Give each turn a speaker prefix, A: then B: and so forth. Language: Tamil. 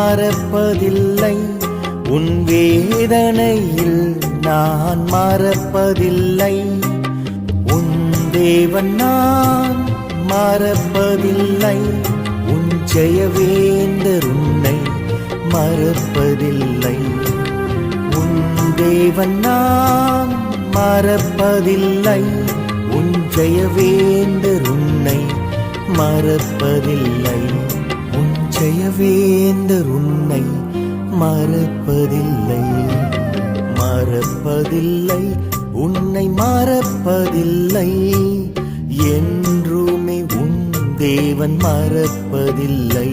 A: மறப்பதில்லை, உன் வேதனையில் நான் மறப்பதில்லை. உன் தேவன் நான் மறப்பதில்லை, உன் ஜெயவேந்தர் உன்னை மறப்பதில்லை. உன் தேவன் நான் மறப்பதில்லை, உன் ஜெயவேந்தர் உன்னை மறப்பதில்லை. உன் ஜெயவேந்தர் உன்னை மறப்பதில்லை. மறப்பதில்லை, உன்னை மறப்பதில்லை, என்றுமே உன் தேவன் மறப்பதில்லை.